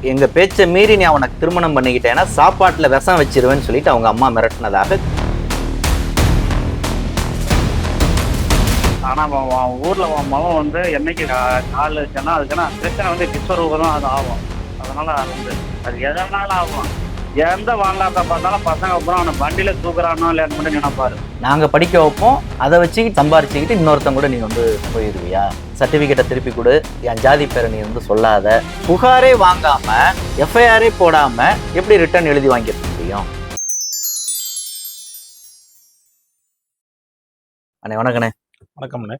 எங்க பேச்சை மீறி நீ அவனுக்கு திருமணம் பண்ணிக்கிட்டேன்னா சாப்பாட்டுல விஷம் வச்சிருவேன்னு சொல்லிட்டு அவங்க அம்மா மிரட்டினதாக. ஆனா ஊர்ல மகன் வந்து என்னைக்கு கால் வச்சேன்னா அதுக்கான பிரச்சனை வந்து கிஷோருக்கு தான் அது ஆகும். அதனால அது எதனாலும் ஆகும். எந்த வாழ்நாட்டை பார்த்தாலும் பசங்க அப்புறம் அவனை வண்டியில தூக்குறானோ இல்லைன்னு மட்டும் நினைப்பாரு. நாங்க படிக்க வைப்போம், அதை வச்சு சம்பாரிச்சுக்கிட்டு இன்னொருத்தங்க கூட நீ வந்து போயிடுவியா, சர்டிபிகேட்டை திருப்பி கொடு, என் ஜாதி பேரை நீ வந்து சொல்லாத, புகாரே வாங்காம எஃப்ஐஆரே போடாம எப்படி ரிட்டர்ன் எழுதி வாங்கிக்க முடியும்? அண்ணே வணக்கண்ணே. வணக்கம்ண்ணே.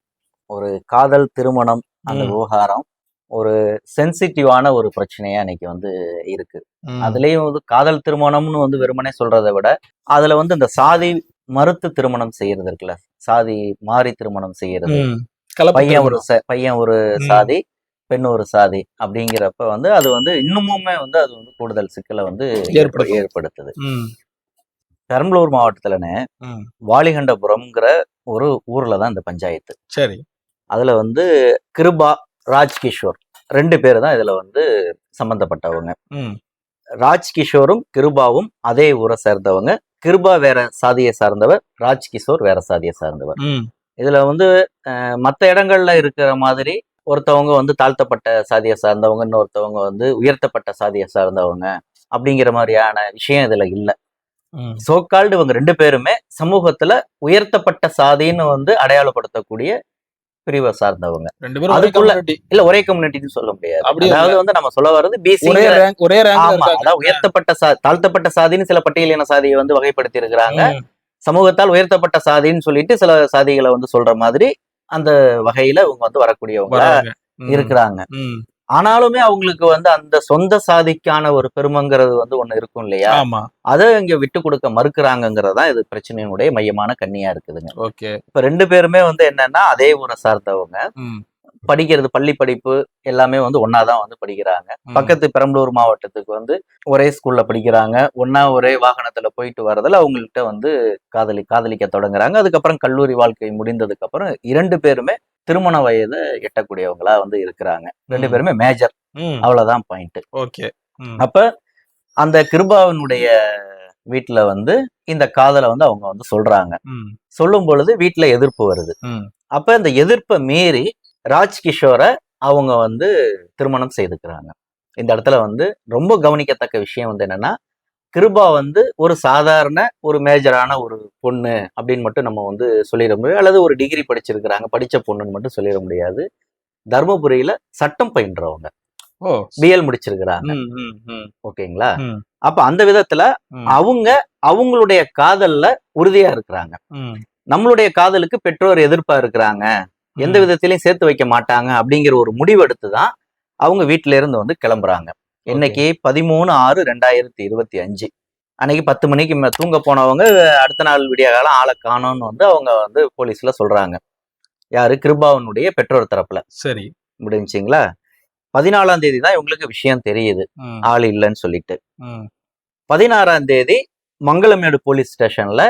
ஒரு காதல் திருமணம் அந்த விவகாரம் ஒரு சென்சிட்டிவான ஒரு பிரச்சனையா இன்னைக்கு வந்து இருக்கு. அதுலயும் வந்து காதல் திருமணம்னு வந்து வெறுமனே சொல்றதை விட அதுல வந்து இந்த சாதி மறுத்து திருமணம் செய்யறது இருக்குல்ல, சாதி மாறி திருமணம் செய்யறது, பையன் ஒரு சாதி பெண் ஒரு சாதி அப்படிங்கிறப்ப வந்து அது வந்து இன்னமுமே வந்து அது வந்து கூடுதல் சிக்கலை வந்து ஏற்படுத்துது. பெரம்பலூர் மாவட்டத்துலன்னு வாலிகண்டபுரம்ங்கிற ஒரு ஊர்ல தான் இந்த பஞ்சாயத்து. சரி. அதுல வந்து கிருபா, ராஜ்கிஷோர் 2 பேர் தான் இதுல வந்து சம்பந்தப்பட்டவங்க. ராஜ்கிஷோரும் கிருபாவும் அதே ஊரை சேர்ந்தவங்க. கிருபா வேற சாதியை சார்ந்தவர், ராஜ்கிஷோர் வேற சாதியை சார்ந்தவர். இதுல வந்து மற்ற இடங்கள்ல இருக்கிற மாதிரி ஒருத்தவங்க வந்து தாழ்த்தப்பட்ட சாதியை சார்ந்தவங்க, இன்னொருத்தவங்க வந்து உயர்த்தப்பட்ட சாதியை சார்ந்தவங்க அப்படிங்கிற மாதிரியான விஷயம் இதுல இல்ல. சோகால்டு இவங்க 2 பேருமே சமூகத்துல உயர்த்தப்பட்ட சாதின்னு வந்து அடையாளப்படுத்தக்கூடிய பிரிவை சார்ந்தவங்க. அதுக்குள்ள இல்ல ஒரே கம்யூனிட்டின்னு சொல்ல முடியாது. அதாவது வந்து நம்ம சொல்ல வர்றது பிசி, உயர்த்தப்பட்ட தாழ்த்தப்பட்ட சாதின்னு சில பட்டியலின சாதியை வந்து வகைப்படுத்தி இருக்கிறாங்க. சமூகத்தால் உயர்த்தப்பட்ட சாதின்னு சொல்லிட்டு சில சாதிகளை வந்து சொல்ற மாதிரி அந்த வகையில இவங்க வந்து வரக்கூடியவங்க இருக்கிறாங்க. ஆனாலுமே அவங்களுக்கு வந்து அந்த சொந்த சாதிக்கான ஒரு பெருமைங்கிறது வந்து ஒண்ணு இருக்கும் இல்லையா, அதை இங்க விட்டு கொடுக்க மறுக்கிறாங்கிறதான் இது பிரச்சனையினுடைய மையமான கண்ணியா இருக்குதுங்க. இப்ப 2 பேருமே வந்து என்னன்னா அதே ஊரை சார்ந்தவங்க, படிக்கிறது பள்ளி படிப்பு எல்லாமே வந்து ஒன்னாதான் வந்து படிக்கிறாங்க. பக்கத்து பெரம்பலூர் மாவட்டத்துக்கு வந்து ஒரே ஸ்கூல்ல படிக்கிறாங்க. ஒன்னா ஒரே வாகனத்துல போயிட்டு வர்றதுல அவங்கள்ட்ட வந்து காதலிக்க தொடங்குறாங்க. அதுக்கப்புறம் கல்லூரி வாழ்க்கை முடிந்ததுக்கு அப்புறம் 2 பேருமே திருமண வயது எட்டக்கூடியவங்களா வந்து இருக்கிறாங்க. 2 பேருமே மேஜர், அவ்வளவுதான் பாயிண்ட். அப்ப அந்த கிருபாவினுடைய வீட்டுல வந்து இந்த காதலை வந்து அவங்க வந்து சொல்றாங்க. சொல்லும் பொழுது வீட்டுல எதிர்ப்பு வருது. அப்ப இந்த எதிர்ப்பை மீறி ராஜ்கிஷோரை அவங்க வந்து திருமணம் செய்துக்கிறாங்க. இந்த இடத்துல வந்து ரொம்ப கவனிக்கத்தக்க விஷயம் வந்து என்னன்னா, கிருபா வந்து ஒரு சாதாரண ஒரு மேஜரான ஒரு பொண்ணு அப்படின்னு மட்டும் நம்ம வந்து சொல்லிட முடியாது, அல்லது ஒரு டிகிரி படிச்சிருக்கிறாங்க படிச்ச பொண்ணுன்னு மட்டும் சொல்லிட முடியாது. தர்மபுரியில சட்டம் பயின்றவங்க, பிஎல் முடிச்சிருக்கிறாங்க. ஓகேங்களா? அப்ப அந்த விதத்துல அவங்களுடைய காதல்ல உறுதியா இருக்கிறாங்க. நம்மளுடைய காதலுக்கு பெற்றோர் எதிர்ப்பா இருக்கிறாங்க, எந்த விதத்திலையும் சேர்த்து வைக்க மாட்டாங்க அப்படிங்கிற ஒரு முடிவெடுத்துதான் அவங்க வீட்டுல இருந்து வந்து கிளம்புறாங்க. இன்னைக்கு 13/6/2025 அன்னைக்கு 10 மணிக்கு தூங்க போனவங்க அடுத்த நாள் விடிய காலம் ஆளை காணோம்னு வந்து அவங்க வந்து போலீஸ்ல சொல்றாங்க. யாரு? கிருபாவனுடைய பெற்றோர் தரப்புல. சரி, முடிஞ்சுங்களா? 14ஆம் தேதி தான் இவங்களுக்கு விஷயம் தெரியுது, ஆள் இல்லைன்னு சொல்லிட்டு. 16ஆம் தேதி மங்களமேடு போலீஸ் ஸ்டேஷன்ல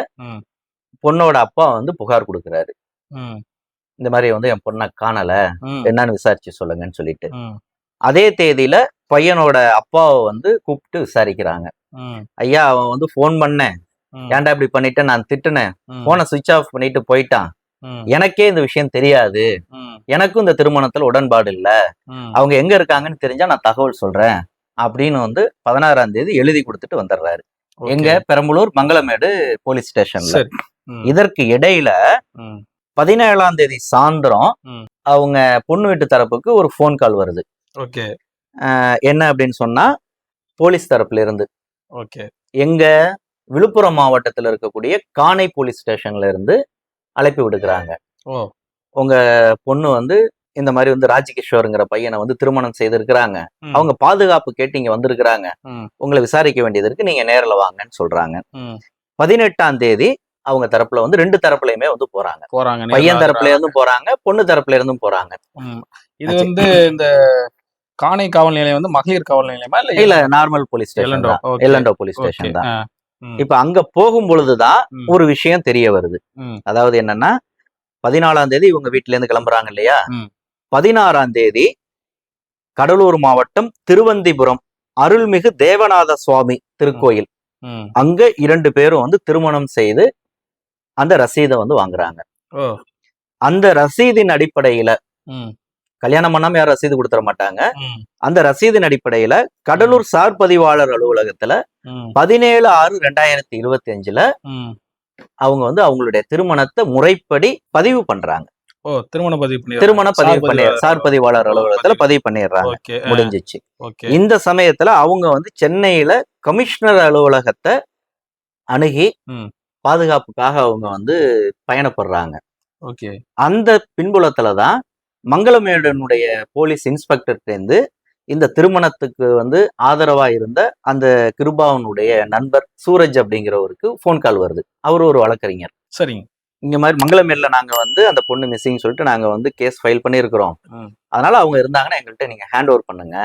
பொண்ணோட அப்பா வந்து புகார் கொடுக்குறாரு. இந்த மாதிரி வந்து என் பொண்ணை காணல, என்னன்னு விசாரிச்சு சொல்லுங்கன்னு சொல்லிட்டு. அதே தேதியில பையனோட அப்பாவை வந்து கூப்பிட்டு விசாரிக்கிறாங்க. ஐயா, அவன் வந்து போன் பண்ணேன், ஏன்டா இப்படி பண்ணிட்டு நான் திட்டுனேன், போனை சுவிட்ச் ஆஃப் பண்ணிட்டு போயிட்டான், எனக்கே இந்த விஷயம் தெரியாது, எனக்கும் இந்த திருமணத்துல உடன்பாடு இல்ல, அவங்க எங்க இருக்காங்கன்னு தெரிஞ்சா நான் தகவல் சொல்றேன் அப்படின்னு வந்து 16ஆம் தேதி எழுதி கொடுத்துட்டு வந்துடுறாரு. எங்க? பெரம்பலூர் மங்களமேடு போலீஸ் ஸ்டேஷன்ல. இதற்கு இடையில 17ஆம் தேதி சாயந்தரம் அவங்க பொண்ணு வீட்டு தரப்புக்கு ஒரு போன் கால் வருது. என்ன அப்படின்னு சொன்னா, போலீஸ் தரப்புல இருந்து எங்க விழுப்புரம் மாவட்டத்துல இருக்கக்கூடிய காணை போலீஸ் ஸ்டேஷன்ல இருந்து அழைப்பு விடுக்கிறாங்க. உங்க பொண்ணு வந்து இந்த மாதிரி வந்து ராஜ்கிஷோருங்கிற பையனை வந்து திருமணம் செய்திருக்கிறாங்க, அவங்க பாதுகாப்பு கேட்டு இங்க வந்திருக்கிறாங்க, உங்களை விசாரிக்க வேண்டியது இருக்கு, நீங்க நேர்ல வாங்கன்னு சொல்றாங்க. 18ஆம் தேதி அவங்க தரப்புல வந்து 2 தரப்புலயுமே வந்து போறாங்க. பையன் தரப்புல இருந்தும் போறாங்க, பொண்ணு தரப்புல இருந்தும் போறாங்க. இது வந்து இந்த காணை காவல் நிலையம் வந்து மகளிர் காவல் நிலையமா இல்ல நார்மல் போலீஸ் ஸ்டேஷன் தான், எல்லண்டோ போலீஸ் ஸ்டேஷன் தான். இப்ப அங்க போகும் பொழுதுதான் ஒரு விஷயம் தெரிய வருது. அதாவது என்னன்னா, 14ஆம் தேதி இவங்க வீட்டுல இருந்து கிளம்புறாங்க இல்லையா, 16ஆம் தேதி கடலூர் மாவட்டம் திருவந்திபுரம் அருள்மிகு தேவநாத சுவாமி திருக்கோயில், ம். அங்க 2 பேரும் வந்து திருமணம் செய்து அந்த ரசீதை வந்து வாங்குறாங்க. ஓ. அந்த ரசீதின் அடிப்படையில, ம். கல்யாணம் பண்ணாம யாரும் ரசீது கொடுத்துட மாட்டாங்க. ம். அந்த ரசீதின் அடிப்படையில கடலூர் சார் பதிவாளர் அலுவலகத்துல ம். 17/6/2025 ம். அவங்க வந்து அவங்களுடைய திருமணத்தை முறைப்படி பதிவு பண்றாங்க. ஓ, திருமண பதிவு பண்ணி திருமண பதிவு பண்ணி சார் பதிவாளர் அலுவலகத்துல பதிவு பண்ணிடுறாங்க. ஓகே. முடிஞ்சிச்சு. ஓகே. இந்த சமயத்துல அவங்க வந்து சென்னையில கமிஷனர் அலுவலகத்தை அணுகி ம். பாதுகாப்புக்காக அவங்க வந்து பயணப்படுறாங்க. ஓகே. அந்த பின்புலத்துலதான் மங்களமேடனுடைய போலீஸ் இன்ஸ்பெக்டர்கிட்ட இருந்து இந்த திருமணத்துக்கு வந்து ஆதரவா இருந்த அந்த கிருபாவனுடைய நண்பர் சூரஜ் அப்படிங்கிறவருக்கு போன் கால் வருது. அவர் ஒரு வழக்கறிஞர். சரிங்க. இங்க மாதிரி மங்களமேட்ல நாங்க வந்து அந்த பொண்ணு மிஸ்ஸிங் சொல்லிட்டு நாங்க வந்து கேஸ் ஃபைல் பண்ணியிருக்கிறோம். ம். அதனால அவங்க இருந்தாங்கன்னா எங்கள்கிட்ட நீங்க ஹேண்ட் ஓவர் பண்ணுங்க,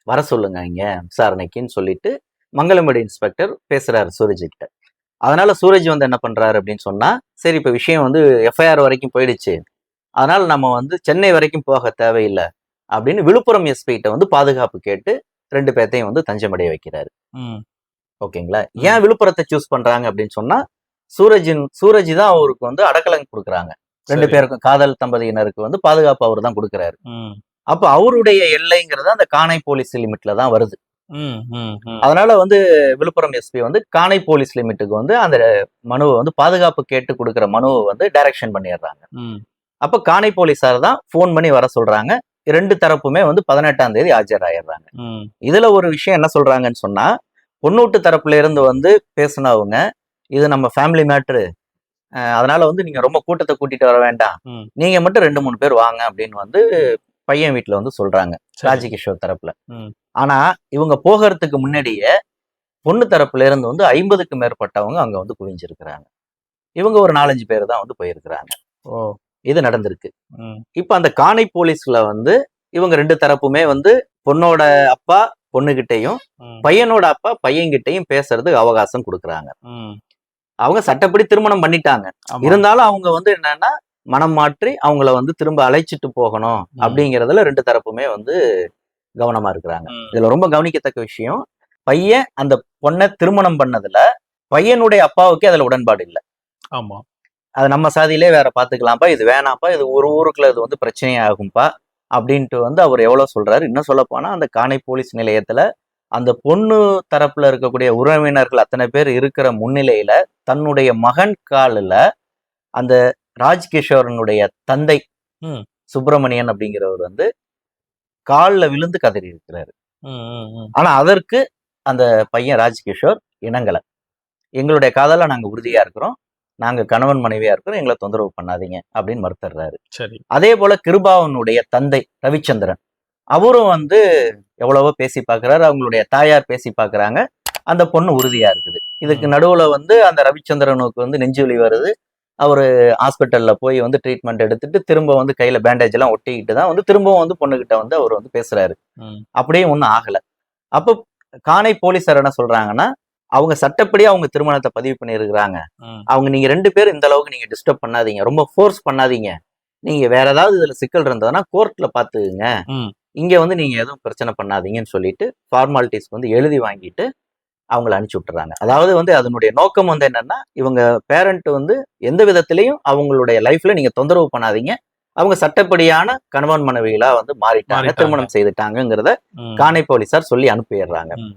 வர சொல்லுங்க இங்க விசாரணைக்குன்னு சொல்லிட்டு மங்களமேடு இன்ஸ்பெக்டர் பேசுறாரு சூரஜ் கிட்ட. அதனால சூரஜ் வந்து என்ன பண்றாரு அப்படின்னு சொன்னா, சரி இப்ப விஷயம் வந்து எஃப்ஐஆர் வரைக்கும் போயிடுச்சு, அதனால நம்ம வந்து சென்னை வரைக்கும் போக தேவையில்லை அப்படின்னு விழுப்புரம் எஸ்பி கிட்ட வந்து பாதுகாப்பு கேட்டு 2 பேர்த்தையும் வந்து தஞ்சமடைய வைக்கிறாரு. ம். ஓகேங்களா? ஏன் விழுப்புரத்தை சூஸ் பண்றாங்க அப்படின்னு சொன்னா, சூரஜ் தான் அவருக்கு வந்து அடக்கலம் கொடுக்குறாங்க. 2 சரி. பேருக்கும், காதல் தம்பதியினருக்கு வந்து பாதுகாப்பு அவர் தான் கொடுக்குறாரு. ம். அப்ப அவருடைய எல்லைங்கிறது அந்த காணை போலீஸ் லிமிட்ல தான் வருது. ம். ம். ம். அதனால வந்து விழுப்புரம் எஸ்பி வந்து காணை போலீஸ் லிமிட்டுக்கு வந்து அந்த மனுவை வந்து பாதுகாப்பு கேட்டு கொடுக்குற மனுவை வந்து டைரக்ஷன் பண்ணிடுறாங்க. ம். அப்ப காணை போலீஸார் தான் போன் பண்ணி வர சொல்றாங்க. 2 தரப்புமே வந்து 18ஆம் தேதி ஆஜராயிடுறாங்க. ம். இதுல ஒரு விஷயம் என்ன சொல்றாங்கன்னு சொன்னா, பொண்ணூட்டு தரப்புல இருந்து வந்து பேசினவங்க, இது நம்ம ஃபேமிலி மேட்ரு, அதனால வந்து நீங்க ரொம்ப கூட்டத்தை கூட்டிட்டு வர வேண்டாம், ம். நீங்க மட்டும் 2-3 பேர் வாங்க அப்படின்னு வந்து பையன் வீட்டுல வந்து சொல்றாங்க சரி. ராஜகிஷோர் தரப்புல. ம். ஆனா இவங்க போகிறதுக்கு முன்னாடியே பொண்ணு தரப்புல இருந்து வந்து 50க்கு மேற்பட்டவங்க அங்க வந்து குவிஞ்சிருக்கிறாங்க. இவங்க ஒரு 4-5 பேர் தான் வந்து போயிருக்கிறாங்க. ஓ. இது நடந்திருக்கு. ம். இப்ப அந்த காணை போலீஸ்ல வந்து இவங்க 2 தரப்புமே வந்து பொண்ணோட அப்பா பொண்ணுகிட்டையும், ம். பையனோட அப்பா பையன்கிட்டையும் பேசுறதுக்கு அவகாசம் கொடுக்குறாங்க. ம். அவங்க சட்டப்படி திருமணம் பண்ணிட்டாங்க. ஆமா. இருந்தாலும் அவங்க வந்து என்னன்னா மனம் மாற்றி அவங்கள வந்து திரும்ப அழைச்சிட்டு போகணும் அப்படிங்கறதுல 2 தரப்புமே வந்து கவனமா இருக்கிறாங்க. ம். இதுல ரொம்ப கவனிக்கத்தக்க விஷயம், பையன் அந்த பொண்ணை திருமணம் பண்ணதுல பையனுடைய அப்பாவுக்கே அதுல உடன்பாடு இல்லை. ஆமா. அது நம்ம சாதியிலே வேற பாத்துக்கலாம்ப்பா, இது வேணாம்ப்பா, இது ஒரு ஊருக்குள்ள இது வந்து பிரச்சனையாகும்பா அப்படின்ட்டு வந்து அவர் எவ்வளவு சொல்றாரு. இன்னும் சொல்ல போனா அந்த காணை போலீஸ் நிலையத்துல அந்த பொண்ணு தரப்புல இருக்கக்கூடிய உறவினர்கள் அத்தனை பேர் இருக்கிற முன்னிலையில தன்னுடைய மகன் காலில் அந்த ராஜ்கிஷோரனுடைய தந்தை ம். சுப்பிரமணியன் அப்படிங்கிறவர் வந்து காலில் விழுந்து கதறி இருக்கிறாரு. ம். ம். ம். ஆனா அதற்கு அந்த பையன் ராஜ்கிஷோர் இணங்கலை. எங்களுடைய காதல நாங்க உறுதியா இருக்கிறோம், நாங்க கணவன் மனைவியா இருக்கிறோம், எங்களை தொந்தரவு பண்ணாதீங்க அப்படின்னு மறுத்துறாரு. சரி. அதே போல கிருபாவனுடைய தந்தை ரவிச்சந்திரன், அவரும் வந்து எவ்வளவோ பேசி பார்க்கிறாரு, அவங்களுடைய தாயார் பேசி பார்க்கறாங்க, அந்த பொண்ணு உறுதியா இருக்குது. இதுக்கு நடுவுல வந்து அந்த ரவிச்சந்திரனுக்கு வந்து நெஞ்சுவலி வருது. அவரு ஹாஸ்பிட்டல்ல போய் வந்து ட்ரீட்மெண்ட் எடுத்துட்டு திரும்ப வந்து கையில பேண்டேஜ் எல்லாம் ஒட்டிக்கிட்டு தான் வந்து திரும்பவும் வந்து பொண்ணுகிட்ட வந்து அவர் வந்து பேசுறாரு. ம். அப்படியே ஒன்றும் ஆகல. அப்போ காணை போலீஸார் என்ன சொல்றாங்கன்னா, அவங்க சட்டப்படி அவங்க திருமணத்தை பதிவு பண்ணியிருக்கிறாங்க, ம். அவங்க நீங்க 2 பேரும் இந்த அளவுக்கு நீங்க டிஸ்டர்ப் பண்ணாதீங்க, ரொம்ப ஃபோர்ஸ் பண்ணாதீங்க, நீங்க வேற ஏதாவது இதுல சிக்கல் இருந்ததுன்னா கோர்ட்ல பாத்துக்குங்க, ம். இங்க வந்து நீங்க எதுவும் பிரச்சனை பண்ணாதீங்கன்னு சொல்லிட்டு ஃபார்மாலிட்டிஸ் வந்து எழுதி வாங்கிட்டு அவங்கள அனுப்பிச்சு விட்டுறாங்க. அதாவது வந்து அதனுடைய நோக்கம் வந்து என்னன்னா, இவங்க பேரண்ட் வந்து எந்த விதத்திலையும் அவங்களுடைய லைஃப்ல நீங்க தொந்தரவு பண்ணாதீங்க, அவங்க சட்டப்படியான கணவன் மனைவிகளா வந்து மாறிட்டாங்க, திருமணம் செய்துட்டாங்கிறத ம். காணை போலீசார் சொல்லி அனுப்பிடுறாங்க. ம்.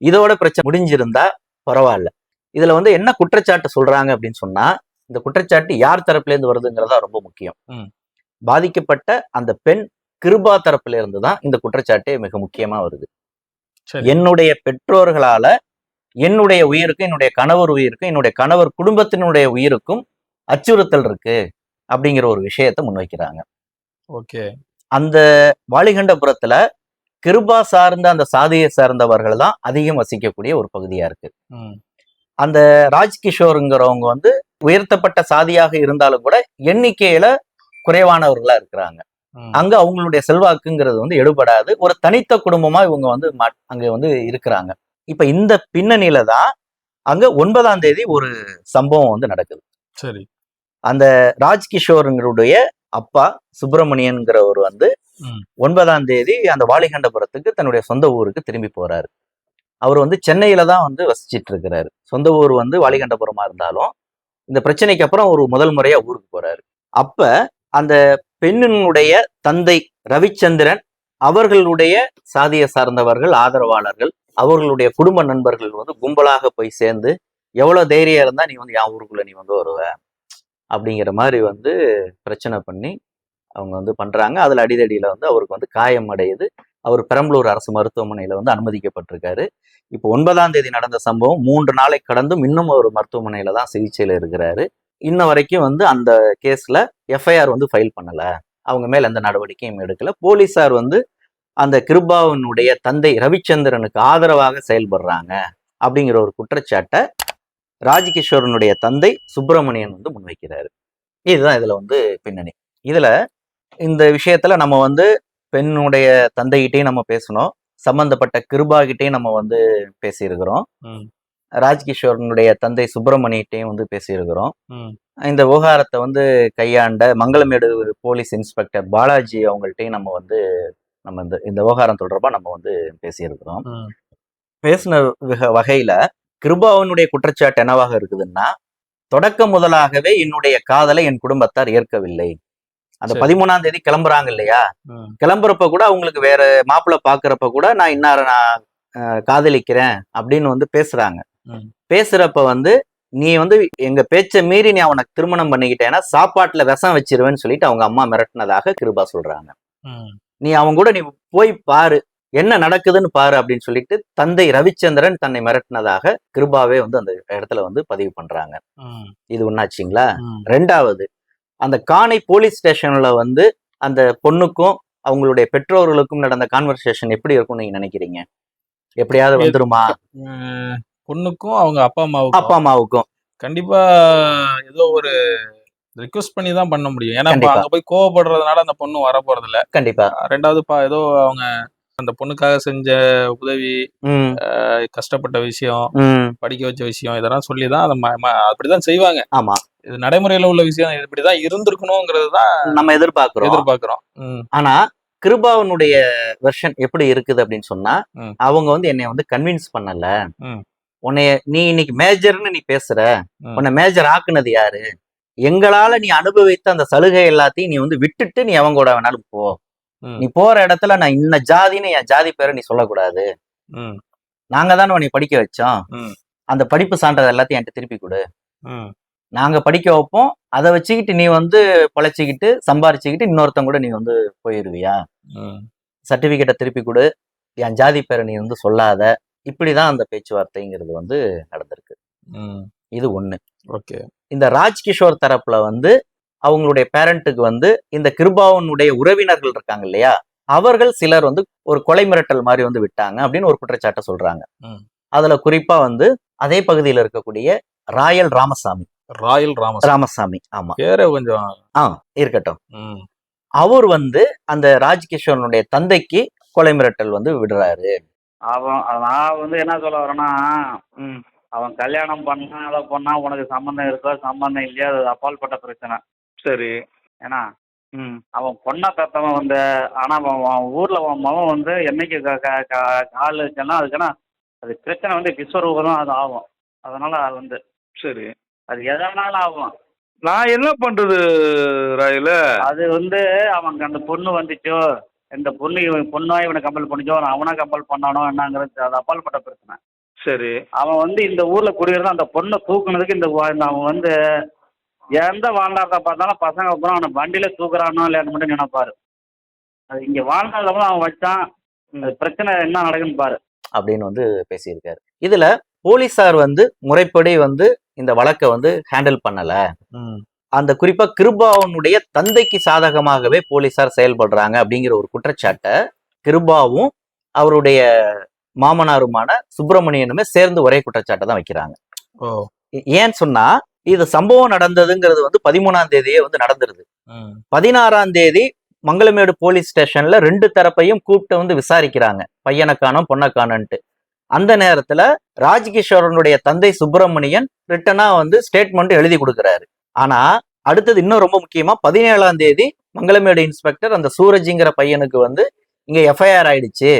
இதோட பிரச்சனை முடிஞ்சிருந்தா பரவாயில்ல. இதுல வந்து என்ன குற்றச்சாட்டு சொல்றாங்க அப்படின்னு சொன்னா, இந்த குற்றச்சாட்டு யார் தரப்புல இருந்து வருதுங்கிறதா ரொம்ப முக்கியம். ம். பாதிக்கப்பட்ட அந்த பெண் கிருபா தரப்புல இருந்து தான் இந்த குற்றச்சாட்டே மிக முக்கியமா வருது. சரி. என்னுடைய பெற்றோர்களால என்னுடைய உயிருக்கும், என்னுடைய கணவர் உயிருக்கும், என்னுடைய கணவர் குடும்பத்தினுடைய உயிருக்கும் அச்சுறுத்தல் இருக்கு அப்படிங்கிற ஒரு விஷயத்தை முன்வைக்கிறாங்க. ஓகே. அந்த வாலிகண்டபுரத்துல கிருபா சார்ந்த அந்த சாதியை சார்ந்தவர்கள் தான் அதிகம் வசிக்கக்கூடிய ஒரு பகுதியா இருக்கு. ம். அந்த ராஜ்கிஷோருங்கிறவங்க வந்து உயர்த்தப்பட்ட சாதியாக இருந்தாலும் கூட எண்ணிக்கையில குறைவானவர்களா இருக்கிறாங்க. ம். அங்க அவங்களுடைய செல்வாக்குங்கிறது வந்து எடுபடாது. ஒரு தனித்த குடும்பமா இவங்க வந்து அங்க வந்து இருக்கிறாங்க. இப்ப இந்த பின்னணியில தான் அங்க 9ஆம் தேதி ஒரு சம்பவம் வந்து நடக்குது. சரி. அந்த ராஜ்கிஷோருங்களுடைய அப்பா சுப்பிரமணியன்கிறவர் வந்து ம். 9ஆம் தேதி அந்த வாலிகண்டபுரத்துக்கு தன்னுடைய சொந்த ஊருக்கு திரும்பி போறாரு. அவர் வந்து சென்னையில தான் வந்து வசிச்சிட்டு இருக்கிறாரு. சொந்த ஊர் வந்து வாலிகண்டபுரமா இருந்தாலும் இந்த பிரச்சனைக்கு அப்புறம் ஒரு முதல் முறையா ஊருக்கு போறாரு. அப்ப அந்த பெண்ணினுடைய தந்தை ரவிச்சந்திரன் அவர்களுடைய சாதியை சார்ந்தவர்கள், ஆதரவாளர்கள், அவர்களுடைய குடும்ப நண்பர்கள் வந்து கும்பலாக போய் சேர்ந்து எவ்வளவு தைரியம் இருந்தா நீ வந்து என் ஊருக்குள்ள நீ வந்து வருவ அப்படிங்கிற மாதிரி வந்து பிரச்சனை பண்ணி அவங்க வந்து பண்றாங்க. அதுல அடிதடியில வந்து அவருக்கு வந்து காயம் அடையுது. அவர் பெரம்பலூர் அரசு மருத்துவமனையில வந்து அனுமதிக்கப்பட்டிருக்காரு. இப்போ 9ஆம் தேதி நடந்த சம்பவம் 3 நாளை கடந்தும் இன்னும் ஒரு மருத்துவமனையில தான் சிகிச்சையில இருக்கிறாரு. இன்ன வரைக்கும் வந்து அந்த கேஸ்ல எஃப்ஐஆர் வந்து ஃபைல் பண்ணல. அவங்க மேல எந்த நடவடிக்கையும் எடுக்கல. போலீசார் வந்து அந்த கிருபாவினுடைய தந்தை ரவிச்சந்திரனுக்கு ஆதரவாக செயல்படுறாங்க அப்படிங்கிற ஒரு குற்றச்சாட்டை ராஜ்கிஷோரனுடைய தந்தை சுப்பிரமணியன் வந்து முன்வைக்கிறாரு. இதுதான் இதுல வந்து பின்னணி. இதுல இந்த விஷயத்துல நம்ம வந்து பெண்ணுடைய தந்தைகிட்டையும் நம்ம பேசணும், சம்பந்தப்பட்ட கிருபா கிட்டையும் நம்ம வந்து பேசியிருக்கிறோம், ராஜ்கிஷோரனுடைய தந்தை சுப்பிரமணியிட்டையும் வந்து பேசியிருக்கிறோம். இந்த விவகாரத்தை வந்து கையாண்ட மங்களமேடு போலீஸ் இன்ஸ்பெக்டர் பாலாஜி அவங்கள்ட்டையும் நம்ம வந்து நம்ம இந்த விவகாரம் தொடர்பா நம்ம வந்து பேசியிருக்கிறோம். பேசின வகையில கிருபாவனுடைய குற்றச்சாட்டு என்னவாக இருக்குதுன்னா, தொடக்க முதலாகவே என்னுடைய காதலை என் குடும்பத்தார் ஏற்கவில்லை. அந்த 13ஆம் தேதி கிளம்புறாங்க இல்லையா, கிளம்புறப்ப கூட அவங்களுக்கு வேற மாப்பிள்ளை பாக்குறப்ப கூட நான் நான் காதலிக்கிறேன் அப்படின்னு வந்து பேசுறாங்க. பேசுறப்ப வந்து நீ வந்து எங்க பேச்ச மீறி நீ அவனை திருமணம் பண்ணிக்கிட்டேன்னா சாப்பாட்டுல விஷம் வச்சிருவேன்னு சொல்லிட்டு அவங்க அம்மா மிரட்டினதாக கிருபா சொல்றாங்க. நீ அவங்க கூட நீ போய் பாரு, என்ன நடக்குதுன்னு பாரு அப்படின்னு சொல்லிட்டு தந்தை ரவிச்சந்திரன் தன்னை மிரட்டினதாக கிருபாவே வந்து அந்த இடத்துல வந்து பதிவு பண்றாங்க. இது ஒண்ணாச்சுங்களா. ரெண்டாவது, அந்த காணை போலீஸ் ஸ்டேஷன்ல வந்து அந்த பொண்ணுக்கும் அவங்களுடைய பெற்றோர்களுக்கும் நடந்த கான்வர்சேஷன் எப்படி இருக்கும் நீங்க நினைக்கிறீங்க? எப்படியாவது வந்துருமா? பொண்ணுக்கும் அவங்க அப்பா அம்மாவுக்கும் கண்டிப்பா ஏதோ ஒரு ரிக்வெஸ்ட் பண்ணி தான் பண்ண முடியும். ஏன்னா அங்க போய் கோவப்படுறதுனால அந்த பொண்ணு வர போறது இல்ல. கண்டிப்பா. ரெண்டாவது ஏதோ அவங்க அந்த பொண்ணுக்காக செஞ்ச உதவி, கஷ்டப்பட்ட விஷயம், படிக்க வச்ச விஷயம், இதெல்லாம் சொல்லிதான் அப்படிதான் செய்வாங்க. ஆமா, இது நடைமுறையில உள்ள விஷயம் இப்படிதான் இருந்திருக்கணும்ங்கிறது தான் நம்ம எதிர்பார்க்கிறோம். ஆனா கிருபாவனுடைய வெர்ஷன் எப்படி இருக்குது அப்படின்னு சொன்னா, அவங்க வந்து என்னை வந்து கன்வின்ஸ் பண்ணல. உன்னைய நீ இன்னைக்கு மேஜர்னு நீ பேசுற, உன்னை மேஜர் ஆக்குனது யாரு? எங்களால நீ அனுபவித்த அந்த சலுகை எல்லாத்தையும் நீ வந்து விட்டுட்டு நீ அவங்க கூட வேணாலும் போ. நீ போற இடத்துல நான் இன்ன ஜாதின்னு என் ஜாதி பேரை நீ சொல்லக்கூடாது. நாங்க தானே உன்னை படிக்க வச்சோம். அந்த படிப்பு சான்றது எல்லாத்தையும் என்கிட்ட திருப்பி கொடு. நாங்க படிக்க வைப்போம். அதை வச்சுக்கிட்டு நீ வந்து பொழைச்சிக்கிட்டு சம்பாரிச்சுக்கிட்டு இன்னொருத்தங்க கூட நீ வந்து போயிருவியா? சர்டிபிகேட்டை திருப்பி கொடு, என் ஜாதி பேரை நீ வந்து சொல்லாத. இப்படிதான் அந்த பேச்சுவார்த்தைங்கிறது வந்து நடந்திருக்கு. இது ஒண்ணு. ஓகே. இந்த ராஜ்கிஷோர் தரப்புல வந்து அவங்களுடைய பேரண்ட்டுக்கு வந்து இந்த கிருபாவனுடைய உறவினர்கள் இருக்காங்க இல்லையா, அவர்கள் சிலர் வந்து ஒரு கொலை மிரட்டல் மாதிரி வந்து விட்டாங்க அப்படின்னு ஒரு குற்றச்சாட்டை சொல்றாங்க. அதுல குறிப்பா வந்து அதே பகுதியில் இருக்கக்கூடிய ராயல் ராமசாமி. ஆமா, பேரே கொஞ்சம் இருக்கட்டும். அவர் வந்து அந்த ராஜ்கிஷோரனுடைய தந்தைக்கு கொலை மிரட்டல் வந்து விடுறாரு. நான் வந்து என்ன சொல்ல வரேன்னா, அவன் கல்யாணம் பண்ணா அதை பண்ணா உனக்கு சம்பந்தம் இருக்கோ சம்பந்தம் இல்லையா, அது அப்பால்பட்ட பிரச்சனை. சரி. ஏன்னா அவன் பொண்ணை தத்தவன் வந்து, ஆனா அவன் ஊர்ல அவன் மகன் வந்து என்னைக்கு கால் வச்சேன்னா அதுக்கான அது பிரச்சனை வந்து விஸ்வரூபம் அது ஆகும். அதனால அது வந்து சரி, அது எதனாலும் ஆகும். நான் என்ன பண்றது ராயில? அது வந்து அவனுக்கு அந்த பொண்ணு வந்துச்சோ, இந்த பொண்ணு பொண்ணா இவனை கம்பல் பண்ணிச்சோ, அவனா கம்பல் பண்ணானோ என்னங்கிறது அது அப்பால்பட்ட பிரச்சனை. சரி. அவன் வந்து இந்த ஊர்ல குடியிருந்தா அந்த பொண்ணை தூக்குனதுக்கு இந்த அவன் வந்து எந்த வாழ்நாளத்தை பார்த்தாலும் பசங்க அப்புறம் அவனை வண்டியில தூக்குறானோ இல்லையான்னு மட்டும் நினைப்பாரு. அது இங்க வாழ்நாள் அவன் வச்சான், பிரச்சனை என்ன நடக்குன்னு பாரு அப்படின்னு வந்து பேசியிருக்காரு. இதுல போலீசார் வந்து முறைப்படி வந்து இந்த வழக்கை வந்து ஹேண்டில் பண்ணல. அந்த குறிப்பா கிருபாவனுடைய தந்தைக்கு சாதகமாகவே போலீசார் செயல்படுறாங்க அப்படிங்கிற ஒரு குற்றச்சாட்டை கிருபாவும் அவருடைய மாமனாருமான சுப்பிரமணியனுமே சேர்ந்து ஒரே குற்றச்சாட்டை தான் வைக்கிறாங்க. ஏன்னு சொன்னா, இது சம்பவம் நடந்ததுங்கிறது வந்து 13ஆம் தேதியே வந்து நடந்துருது. 16ஆம் தேதி மங்களமேடு போலீஸ் ஸ்டேஷன்ல 2 தரப்பையும் கூப்பிட்டு வந்து விசாரிக்கிறாங்க, பையனை காணோம் பொண்ணை காணோன்ட்டு. அந்த நேரத்துல ராஜ்கிஷோரனுடைய தந்தை சுப்பிரமணியன் ரிட்டனா வந்து ஸ்டேட்மெண்ட் எழுதி கொடுக்குறாரு. ஆனா அடுத்தது இன்னும் ரொம்ப முக்கியமா 17ஆம் தேதி மங்களமேடு இன்ஸ்பெக்டர் அந்த சூரஜ்ங்கிற பையனுக்கு வந்து இங்க எஃப்ஐஆர் ஆயிடுச்சு,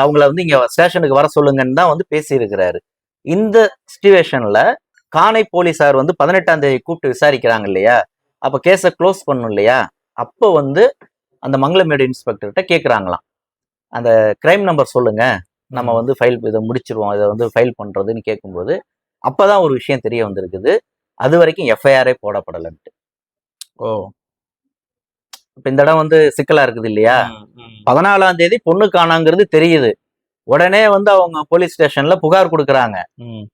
அவங்கள வந்து இங்க ஸ்டேஷனுக்கு வர சொல்லுங்கன்னு தான் வந்து பேசியிருக்கிறாரு. இந்த சிச்சுவேஷன்ல காணை போலீசார் வந்து 18ஆம் தேதி கூப்பிட்டு விசாரிக்கிறாங்க இல்லையா, அப்ப கேஸை க்ளோஸ் பண்ணும் இல்லையா, அப்போ வந்து அந்த மங்களமேடு இன்ஸ்பெக்டர்கிட்ட கேட்குறாங்களாம், அந்த கிரைம் நம்பர் சொல்லுங்க, நம்ம வந்து ஃபைல் இதை முடிச்சிருவோம், இதை வந்து ஃபைல் பண்றதுன்னு கேட்கும்போது அப்பதான் ஒரு விஷயம் தெரிய வந்திருக்குது, அது வரைக்கும் எஃப்ஐஆரே போடப்படலன்ட்டு. ஓ. இப்ப இந்த இடம் வந்து சிக்கலா இருக்குது இல்லையா. 14ஆம் தேதி பொண்ணு காணாங்கிறது தெரியுது, உடனே வந்து அவங்க போலீஸ் ஸ்டேஷன்ல புகார் கொடுக்குறாங்க.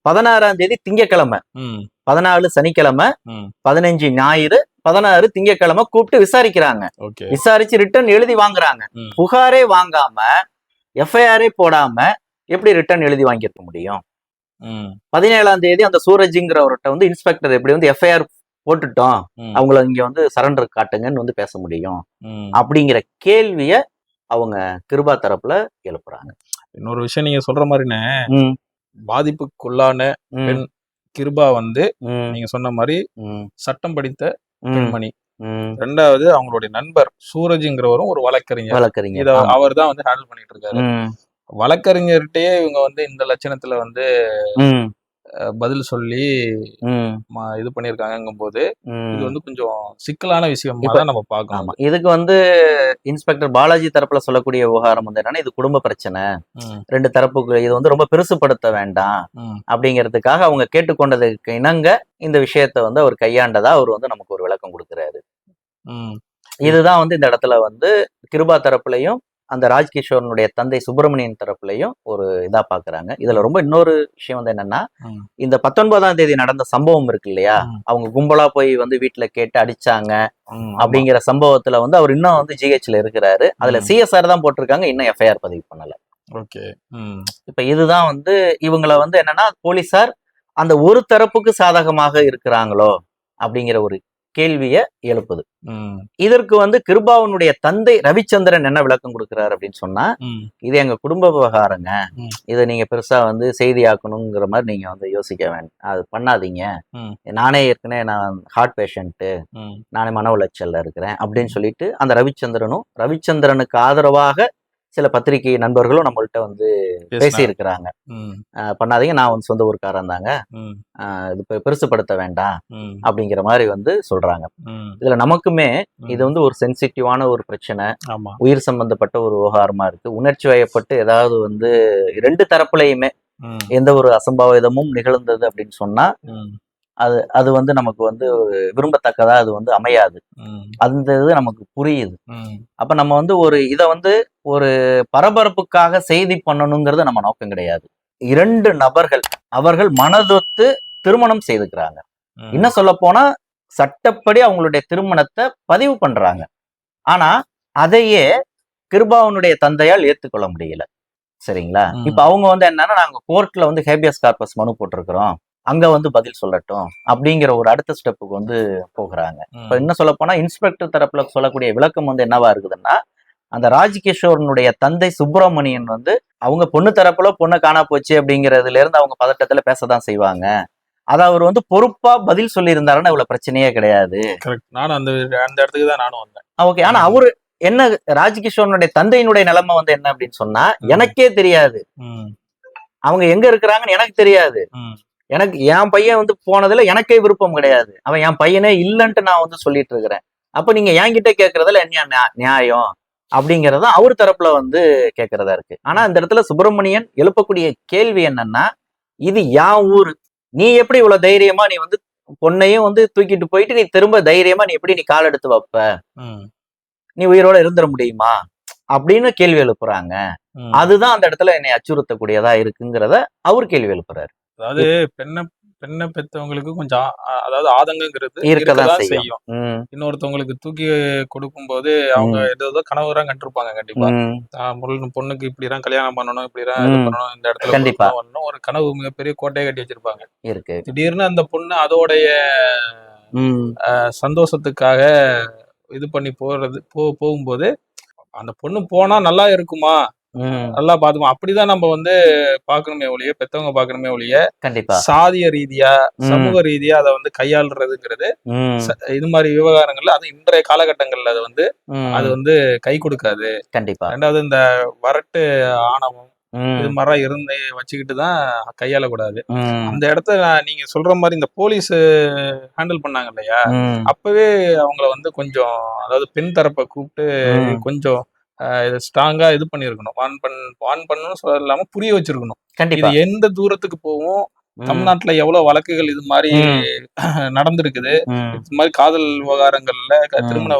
16ஆம் தேதி திங்கக்கிழமை, 14 சனிக்கிழமை, 15 ஞாயிறு, 16 திங்கக்கிழமை கூப்பிட்டு விசாரிக்கிறாங்க. விசாரிச்சு ரிட்டர்ன் எழுதி வாங்குறாங்க. புகாரே வாங்காம எஃப்ஐஆரே போடாம எப்படி ரிட்டர்ன் எழுதி வாங்கியிருக்க முடியும்? 17ஆம் தேதி அந்த சூரஜ்ங்கிறவர்கிட்ட வந்து இன்ஸ்பெக்டர் எப்படி வந்து எஃப்ஐஆர் போட்டுட்டோம், அவங்கள இங்க வந்து சரண்டர் காட்டுங்கன்னு வந்து பேச முடியும் அப்படிங்கிற கேள்விய அவங்க கிருபா தரப்புல எழுப்புறாங்க. இன்னொரு விஷயம் நீங்க சொல்ற மாதிரினே, பாதிப்புக்குள்ளான பெண் கிருபா வந்து நீங்க சொன்ன மாதிரி சட்டம் படித்த பெண்மணி. ரெண்டாவது அவங்களுடைய நண்பர் சூரஜ்ங்கிறவரும் ஒரு வழக்கறிஞர். இத அவர் தான் வந்து ஹேண்டில் பண்ணிட்டு இருக்காரு. வழக்கறிஞர்கிட்டயே இவங்க வந்து இந்த லட்சணத்துல வந்து பதில் சொல்லி இது பண்ணிருக்காங்கும் போது இது வந்து கொஞ்சம் சிக்கலான விஷயமா தான் நம்ம பார்க்கணும். இதுக்கு வந்து இன்ஸ்பெக்டர் பாலாஜி தரப்புல சொல்லக்கூடிய விவகாரம் வந்து என்னன்னா, இது குடும்ப பிரச்சனை, 2 தரப்புக்கு இது வந்து ரொம்ப பெருசுபடுத்த வேண்டாம் அப்படிங்கிறதுக்காக அவங்க கேட்டுக்கொண்டதுக்கு இணங்க இந்த விஷயத்த வந்து அவர் கையாண்டதா அவர் வந்து நமக்கு ஒரு விளக்கம் கொடுக்கிறாரு. இதுதான் வந்து இந்த இடத்துல வந்து கிருபா தரப்புலையும் அந்த ராஜ்கிஷோரனுடைய தந்தை சுப்பிரமணியன் தரப்புலையும் ஒரு இதா பாக்குறாங்க. இதுல ரொம்ப இன்னொரு விஷயம் வந்து என்னன்னா, இந்த 19ஆம் தேதி நடந்த சம்பவம் இருக்கு இல்லையா, அவங்க கும்பலா போய் வந்து வீட்டுல கேட்டு அடிச்சாங்க அப்படிங்கிற சம்பவத்துல வந்து அவர் இன்னும் வந்து ஜிஹெச்ல இருக்கிறாரு. அதுல சிஎஸ்ஆர் தான் போட்டிருக்காங்க, இன்னும் எஃப்ஐஆர் பதிவு பண்ணல. இப்ப இதுதான் வந்து இவங்களை வந்து என்னன்னா, போலீசார் அந்த ஒரு தரப்புக்கு சாதகமாக இருக்கிறாங்களோ அப்படிங்கிற ஒரு கேள்விய எழுப்புது. இதற்கு வந்து கிருபாவனுடைய தந்தை ரவிச்சந்திரன் என்ன விளக்கம் கொடுக்கிறார் அப்படின்னு சொன்னா, இது எங்க குடும்ப விவகாரங்க, இதை நீங்க பெருசா வந்து செய்தியாக்கணுங்கிற மாதிரி நீங்க வந்து யோசிக்க வேண்டாம், அது பண்ணாதீங்க, நானே ஏற்கனவே நான் ஹார்ட் பேஷண்ட், நானே மன உளைச்சல்ல இருக்கிறேன் அப்படின்னு சொல்லிட்டு அந்த ரவிச்சந்திரனுக்கு ஆதரவாக சில பத்திரிகை நண்பர்களும் நம்மள்கிட்ட வந்து பேசி இருக்கிறாங்க. பண்ணாதீங்க, நான் வந்து சொந்த ஊருக்காரன் தாங்க, இது பெருசுப்படுத்த வேண்டாம் அப்படிங்கிற மாதிரி வந்து சொல்றாங்க. இதுல நமக்குமே இது வந்து ஒரு சென்சிட்டிவான ஒரு பிரச்சனை, உயிர் சம்பந்தப்பட்ட ஒரு விவகாரமா இருக்கு. உணர்ச்சி வயப்பட்டு ஏதாவது வந்து 2 தரப்புலையுமே எந்த ஒரு அசம்பாவிதமும் நிகழ்ந்தது அப்படின்னு சொன்னா அது வந்து நமக்கு வந்து விரும்பத்தக்கதா அது வந்து அமையாது. அந்த இது நமக்கு புரியுது. அப்ப நம்ம வந்து இதை வந்து ஒரு பரபரப்புக்காக செய்தி பண்ணணுங்கிறது நம்ம நோக்கம் கிடையாது. 2 நபர்கள் அவர்கள் மனதொத்து திருமணம் செய்துக்கிறாங்க. இன்னும் சொல்ல போனா சட்டப்படி அவங்களுடைய திருமணத்தை பதிவு பண்றாங்க. ஆனா அதையே கிருபாவனுடைய தந்தையால் ஏத்துக்கொள்ள முடியல. சரிங்களா? இப்ப அவங்க வந்து என்னன்னா, நாங்க கோர்ட்ல வந்து ஹேபியஸ் கார்பஸ் மனு போட்டிருக்கிறோம், அங்க வந்து பதில் சொல்லட்டும் அப்படிங்கிற ஒரு அடுத்த ஸ்டெப்புக்கு வந்து போகிறாங்க. இப்ப என்ன சொல்ல போனா இன்ஸ்பெக்டர் தரப்புல சொல்லக்கூடிய விளக்கம் வந்து என்னவா இருக்குதுன்னா, அந்த ராஜ்கிஷோரனுடைய தந்தை சுப்பிரமணியன் வந்து அவங்க பொண்ணு தரப்புல பொண்ணை காணா போச்சு அப்படிங்கறதுல இருந்து அவங்க பதட்டத்துல பேசதான் செய்வாங்க. அத அவர் வந்து பொறுப்பா பதில் சொல்லி இருந்தாருன்னா இவ்வளவு பிரச்சனையே கிடையாது. நானும் அந்த இடத்துக்கு தான் நானும் வந்தேன். ஓகே. ஆனா அவரு என்ன, ராஜ்கிஷோரனுடைய தந்தையினுடைய நிலைமை வந்து என்ன அப்படின்னு சொன்னா, எனக்கே தெரியாது, அவங்க எங்க இருக்கிறாங்கன்னு எனக்கு தெரியாது, எனக்கு என் பையன் வந்து போனதுல எனக்கே விருப்பம் கிடையாது, அவன் என் பையனே இல்லைன்ட்டு நான் வந்து சொல்லிட்டு இருக்கிறேன், அப்ப நீங்க என்கிட்ட கேட்கறதுல என்ன நியாயம் அப்படிங்கறத அவர் தரப்புல வந்து கேட்கறதா இருக்கு. ஆனா இந்த இடத்துல சுப்பிரமணியன் எழுப்பக்கூடிய கேள்வி என்னன்னா, இது யான் ஊரு, நீ எப்படி இவ்வளவு தைரியமா நீ வந்து பொண்ணையும் வந்து தூக்கிட்டு போயிட்டு நீ திரும்ப தைரியமா நீ எப்படி நீ கால் எடுத்து வைப்ப, நீ உயிரோட இருந்துட முடியுமா அப்படின்னு கேள்வி எழுப்புறாங்க. அதுதான் அந்த இடத்துல என்னை அச்சுறுத்தக்கூடியதா இருக்குங்கிறத அவர் கேள்வி எழுப்புறாரு. அதாவது பெண்ணை பெற்றவங்களுக்கு கொஞ்சம் அதாவது ஆதங்கங்கிறது இருக்கதான் செய்யும். இன்னொருத்தவங்களுக்கு தூக்கி கொடுக்கும் போது அவங்க ஏதோ கனவுதான் கண்டிருப்பாங்க. கண்டிப்பா பொண்ணுக்கு இப்படிதான் கல்யாணம் பண்ணணும், இப்படிதான் இது பண்ணணும், இந்த இடத்துல கண்டிப்பா வரணும், ஒரு கனவு மிகப்பெரிய கோட்டையை கட்டி வச்சிருப்பாங்க. இருக்கு. திடீர்னு அந்த பொண்ணு அதோடைய சந்தோஷத்துக்காக இது பண்ணி போகும்போது அந்த பொண்ணு போனா நல்லா இருக்குமா நல்லா பாத்துக்கோ. அப்படிதான் நம்ம வந்து பாக்கணுமே ஒழிய, பெத்தவங்க பாக்கணுமே ஒழிய, கண்டிப்பா. சாதிய ரீதியா, சமூக ரீதியா அதை வந்து கையாளுறதுங்கிறது இது மாதிரி விவகாரங்கள்ல அது இன்றைய காலகட்டங்கள்ல அது வந்து கை கொடுக்காது. கண்டிப்பா. ரெண்டாவது இந்த வரட்டு ஆணவம் இது மாதிரிலாம் இருந்து வச்சுக்கிட்டு தான் கையாளக்கூடாது. அந்த இடத்த நீங்க சொல்ற மாதிரி இந்த போலீஸ் ஹேண்டில் பண்ணாங்க இல்லையா, அப்பவே அவங்கள வந்து கொஞ்சம், அதாவது பெண் தரப்பை கூப்பிட்டு கொஞ்சம் ஸ்ட்ராங்கா இது பண்ணிருக்கணும். வான் பண்ணணும் சொல்லாம புரிய வச்சிருக்கணும். இது எந்த தூரத்துக்கு போகும், தமிழ்நாட்டுல எவ்வளவு வழக்குகள் இது மாதிரி நடந்திருக்குது, இது மாதிரி காதல் விவகாரங்கள்ல, திருமண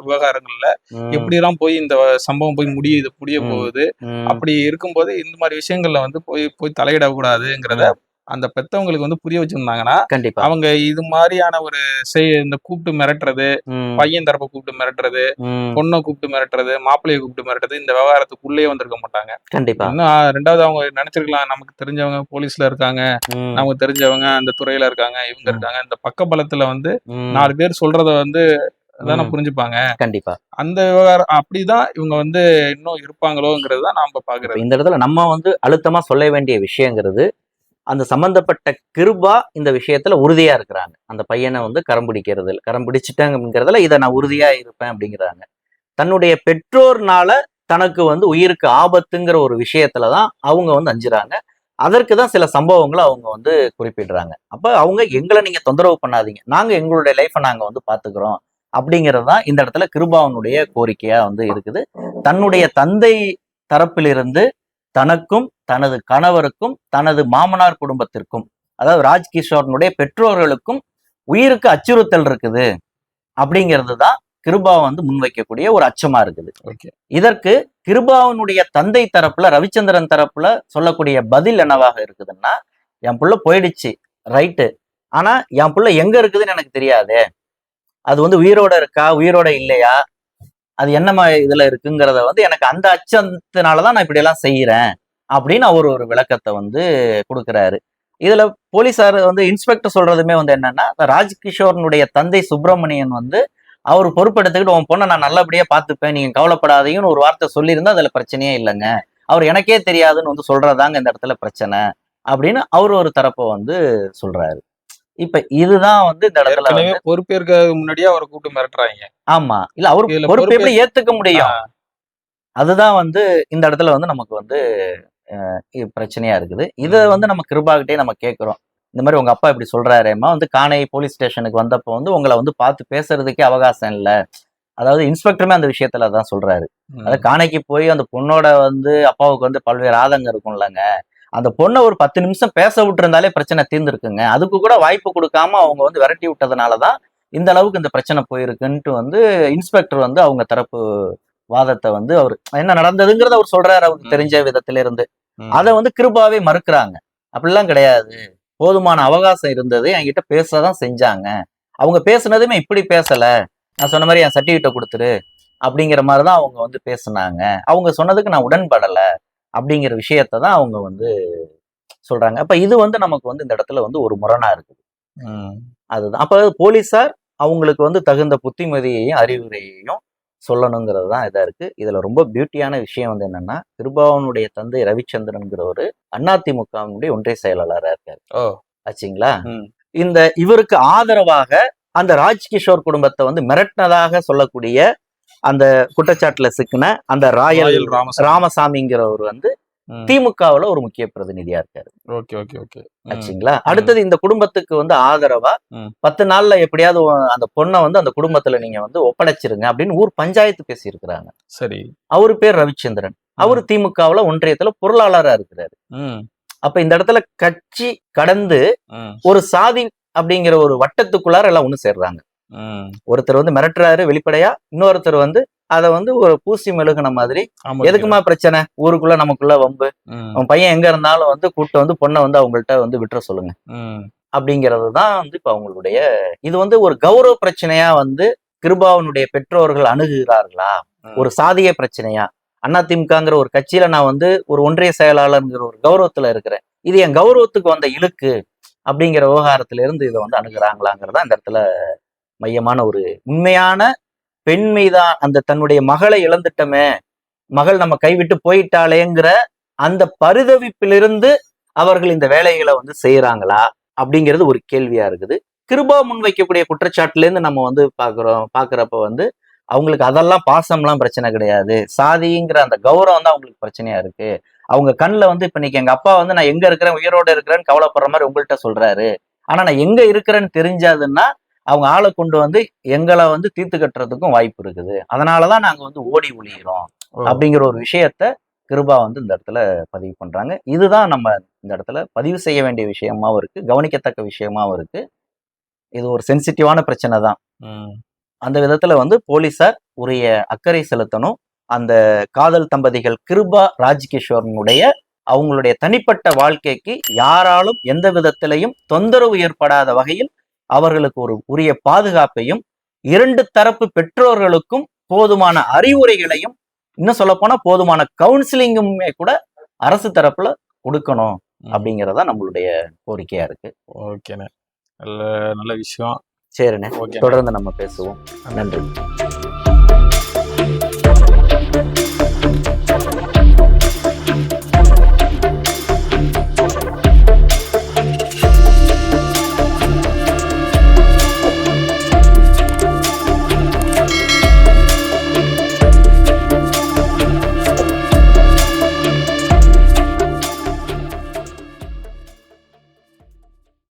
விவகாரங்கள்ல எப்படி எல்லாம் போய் இந்த சம்பவம் போய் முடிய போகுது. அப்படி இருக்கும்போது இந்த மாதிரி விஷயங்கள்ல வந்து போய் தலையிடக்கூடாதுங்கிறத அந்த பெத்தவங்களுக்கு வந்து புரிய வச்சிருந்தாங்கன்னா, அவங்க இது மாதிரியான ஒரு இந்த கூப்பிட்டு மிரட்டுறது, பையன் தரப்ப கூப்பிட்டு மிரட்டுறது, பொண்ணை கூப்பிட்டு மிரட்டுறது, மாப்பிள்ளையை கூப்பிட்டு மிரட்டுறது, இந்த விவகாரத்துக்குள்ளே வந்திருக்க மாட்டாங்க. இன்னும் ரெண்டாவது அவங்க நினைச்சிருக்கலாம், நமக்கு தெரிஞ்சவங்க போலீஸ்ல இருக்காங்க, நமக்கு தெரிஞ்சவங்க அந்த துறையில இருக்காங்க, இவங்க இருக்காங்க, இந்த பக்கபலத்துல வந்து 4 பேர் சொல்றத வந்து தானே புரிஞ்சுப்பாங்க. கண்டிப்பா. அந்த விவகாரம் அப்படிதான் இவங்க வந்து இன்னும் இருப்பாங்களோங்கிறது தான் நாம பாக்குறோம். இந்த இடத்துல நம்ம வந்து அழுத்தமா சொல்ல வேண்டிய விஷயங்கிறது, அந்த சம்பந்தப்பட்ட கிருபா இந்த விஷயத்துல உறுதியா இருக்கிறாங்க. அந்த பையனை வந்து கரம் பிடிச்சிட்டாங்கிறதுல இதை நான் உறுதியா இருப்பேன் அப்படிங்கிறாங்க. தன்னுடைய பெற்றோர்னால தனக்கு வந்து உயிருக்கு ஆபத்துங்கிற ஒரு விஷயத்துலதான் அவங்க வந்து அஞ்சுறாங்க. அதற்கு தான் சில சம்பவங்களை அவங்க வந்து குறிப்பிடுறாங்க. அப்ப அவங்க எங்களை நீங்க தொந்தரவு பண்ணாதீங்க, நாங்க எங்களுடைய லைஃபை நாங்க வந்து பாத்துக்கிறோம் அப்படிங்கிறது தான் இந்த இடத்துல கிருபாவனுடைய கோரிக்கையா வந்து இருக்குது. தன்னுடைய தந்தை தரப்பிலிருந்து தனக்கும் தனது கணவருக்கும் தனது மாமனார் குடும்பத்திற்கும், அதாவது ராஜ்கிஷோரனுடைய பெற்றோர்களுக்கும் உயிருக்கு அச்சுறுத்தல் இருக்குது அப்படிங்கிறது தான் கிருபா வந்து முன்வைக்கக்கூடிய ஒரு அச்சமா இருக்குது. இதற்கு கிருபாவனுடைய தந்தை தரப்புல, ரவிச்சந்திரன் தரப்புல சொல்லக்கூடிய பதில் என்னவாக இருக்குதுன்னா, என் புள்ள போயிடுச்சு ரைட்டு, ஆனா என் புள்ள எங்க இருக்குதுன்னு எனக்கு தெரியாதே, அது வந்து உயிரோட இருக்கா உயிரோட இல்லையா, அது என்ன இதுல இருக்குங்கிறத வந்து எனக்கு அந்த அச்சத்தினாலதான் நான் இப்படி எல்லாம் செய்யறேன் அப்படின்னு அவர் ஒரு விளக்கத்தை வந்து கொடுக்குறாரு. இதுல போலீசார் வந்து இன்ஸ்பெக்டர் சொல்றதுமே வந்து என்னன்னா, ராஜ்கிஷோரனுடைய தந்தை சுப்பிரமணியன் வந்து அவர் பொறுப்பெடுத்துக்கிட்டு உன் பொண்ணை நான் நல்லபடியா பார்த்துப்பேன், நீங்க கவலைப்படாதீங்கன்னு ஒரு வார்த்தை சொல்லியிருந்தா அதுல பிரச்சனையே இல்லைங்க, அவர் எனக்கே தெரியாதுன்னு வந்து சொல்றதாங்க இந்த இடத்துல பிரச்சனை அப்படின்னு அவர் ஒரு தரப்பை வந்து சொல்றாரு. இப்ப இதுதான் வந்து இந்த இடத்துல பொறுப்பேற்க முன்னாடியே அவரை கூப்பிட்டு மிரட்டுறாங்க. ஆமா, இல்ல அவரு பொறுப்பு எப்படி ஏத்துக்க முடியும், அதுதான் வந்து இந்த இடத்துல வந்து நமக்கு வந்து பிரச்சனையா இருக்குது. இதை வந்து நம்ம கிருபாகிட்டே நம்ம கேட்கிறோம், இந்த மாதிரி உங்க அப்பா இப்படி சொல்றாருமா, வந்து காணை போலீஸ் ஸ்டேஷனுக்கு வந்தப்போ வந்து உங்களை வந்து பார்த்து பேசுறதுக்கே அவகாசம் இல்லை, அதாவது இன்ஸ்பெக்டருமே அந்த விஷயத்துல அதான் சொல்றாரு. அதாவது காணைக்கு போய் அந்த பொண்ணோட வந்து அப்பாவுக்கு வந்து பல்வேறு ஆதங்கம் இருக்கும்லங்க, அந்த பொண்ணை ஒரு 10 நிமிஷம் பேச விட்டு இருந்தாலே பிரச்சனை தீர்ந்துருக்குங்க, அதுக்கு கூட வாய்ப்பு கொடுக்காம அவங்க வந்து விரட்டி விட்டதுனாலதான் இந்த அளவுக்கு இந்த பிரச்சனை போயிருக்குன்ட்டு வந்து இன்ஸ்பெக்டர் வந்து அவங்க தரப்பு வாதத்தை வந்து அவர் என்ன நடந்ததுங்கிறத அவர் சொல்றாரு அவருக்கு தெரிஞ்ச விதத்தில இருந்து. அதை வந்து கிருபாவே மறுக்கிறாங்க. அப்படிலாம் கிடையாது, போதுமான அவகாசம் இருந்தது, என்கிட்ட பேசதான் செஞ்சாங்க, அவங்க பேசுனதுமே இப்படி பேசல, நான் சொன்ன மாதிரி என் சர்டிபிகேட்டை கொடுத்துரு அப்படிங்கிற மாதிரிதான் அவங்க வந்து பேசுனாங்க, அவங்க சொன்னதுக்கு நான் உடன்படல அப்படிங்கிற விஷயத்த தான் அவங்க வந்து சொல்றாங்க. அப்ப இது வந்து நமக்கு வந்து இந்த இடத்துல வந்து ஒரு முரணா இருக்குது. அதுதான் அப்ப போலீசார் அவங்களுக்கு வந்து தகுந்த புத்திமதியையும் அறிவுரையையும் சொல்லணுங்கிறது தான் இதா இருக்கு. இதுல ரொம்ப பியூட்டியான விஷயம் வந்து என்னன்னா, கிருபாவனுடைய தந்தை ரவிச்சந்திரன்கிறவரு அதிமுகவினுடைய ஒன்றிய செயலாளராக இருக்காரு ஆச்சுங்களா. இந்த இவருக்கு ஆதரவாக அந்த ராஜ்கிஷோர் குடும்பத்தை வந்து மிரட்டினதாக சொல்லக்கூடிய அந்த குற்றச்சாட்டுல சிக்கின அந்த ராயல் ராமசாமிங்கிறவர் வந்து திமுகவுல ஒரு முக்கிய பிரதிநிதியா இருக்காரு. ஆச்சுங்களா. அடுத்தது இந்த குடும்பத்துக்கு வந்து ஆதரவா 10 நாள்ல எப்படியாவது அந்த பொண்ணை வந்து அந்த குடும்பத்துல நீங்க வந்து ஒப்படைச்சிருங்க அப்படின்னு ஊர் பஞ்சாயத்து பேசி இருக்கிறாங்க. சரி, அவரு பேர் ரவிச்சந்திரன், அவரு திமுகவுல ஒன்றியத்துல பொருளாளரா இருக்கிறாரு. அப்ப இந்த இடத்துல கட்சி கடந்து ஒரு சாதி அப்படிங்கிற ஒரு வட்டத்துக்குள்ளார எல்லாம் ஒண்ணு சேர்றாங்க. ஒருத்தர் வந்து மிரட்டுறாரு வெளிப்படையா, இன்னொருத்தர் வந்து அதை வந்து ஒரு பூசி மெழுகுன மாதிரி, எதுக்குமா பிரச்சனை, ஊருக்குள்ள நமக்குள்ள வம்பு, அவன் பையன் எங்க இருந்தாலும் வந்து கூப்பிட்டு வந்து பொண்ணை வந்து அவங்கள்ட்ட வந்து விட்டுற சொல்லுங்க அப்படிங்கிறது தான் வந்து இப்ப அவங்களுடைய இது வந்து ஒரு கௌரவ பிரச்சனையா வந்து கிருபாவனுடைய பெற்றோர்கள் அணுகுகிறார்களா, ஒரு சாதிய பிரச்சனையா, அதிமுகங்கிற ஒரு கட்சியில நான் வந்து ஒரு ஒன்றிய செயலாளர்ங்கிற ஒரு கௌரவத்துல இருக்கிறேன், இது என் கௌரவத்துக்கு வந்த இழுக்கு அப்படிங்கிற விவகாரத்துல இருந்து இதை வந்து அணுகுறாங்களாங்கிறதா இந்த இடத்துல மையமான ஒரு உண்மையான பெண் மீதான் அந்த தன்னுடைய மகளை இழந்துட்டமே மகள் நம்ம கைவிட்டு போயிட்டாளேங்கிற அந்த பரிதவிப்பிலிருந்து அவர்கள் இந்த வேலைகளை வந்து செய்யறாங்களா அப்படிங்கிறது ஒரு கேள்வியா இருக்குது. கிருபா முன்வைக்கக்கூடிய குற்றச்சாட்டுல இருந்து நம்ம வந்து பாக்குறப்ப வந்து அவங்களுக்கு அதெல்லாம் பாசம்லாம் பிரச்சனை கிடையாது, சாதிங்கிற அந்த கௌரவம் தான் அவங்களுக்கு பிரச்சனையா இருக்கு. அவங்க கண்ணில் வந்து இப்ப இன்னைக்கு எங்க அப்பா வந்து நான் எங்க இருக்கிறேன், உயிரோட இருக்கிறேன்னு கவலைப்படுற மாதிரி உங்கள்கிட்ட சொல்றாரு. ஆனா நான் எங்க இருக்கிறேன்னு தெரிஞ்சாதுன்னா அவங்க ஆளை கொண்டு வந்து எங்களை வந்து தீர்த்து கட்டுறதுக்கும் வாய்ப்பு இருக்குது. அதனாலதான் நாங்க வந்து ஓடி ஒளிகிறோம் அப்படிங்கிற ஒரு விஷயத்த கிருபா வந்து இந்த இடத்துல பதிவு பண்றாங்க. இதுதான் நம்ம இந்த இடத்துல பதிவு செய்ய வேண்டிய விஷயமாவும் இருக்கு, கவனிக்கத்தக்க விஷயமாவும் இருக்கு. இது ஒரு சென்சிட்டிவான பிரச்சனை தான். அந்த விதத்துல வந்து போலீசார் உரிய அக்கறை செலுத்தணும். அந்த காதல் தம்பதிகள் கிருபா ராஜ்கிஷோரனுடைய அவங்களுடைய தனிப்பட்ட வாழ்க்கைக்கு யாராலும் எந்த விதத்திலையும் தொந்தரவு ஏற்படாத வகையில் அவர்களுக்கு ஒரு உரிய பாதுகாப்பையும், இரண்டு தரப்பு பெற்றோர்களுக்கும் போதுமான அறிவுரைகளையும், இன்னும் சொல்ல போனா போதுமான கவுன்சிலிங்குமே கூட அரசு தரப்புல கொடுக்கணும் அப்படிங்கறதா நம்மளுடைய கோரிக்கையா இருக்கு. ஓகேண்ணே, நல்ல நல்ல விஷயம். சரிண்ணே, தொடர்ந்து நம்ம பேசுவோம். நன்றி.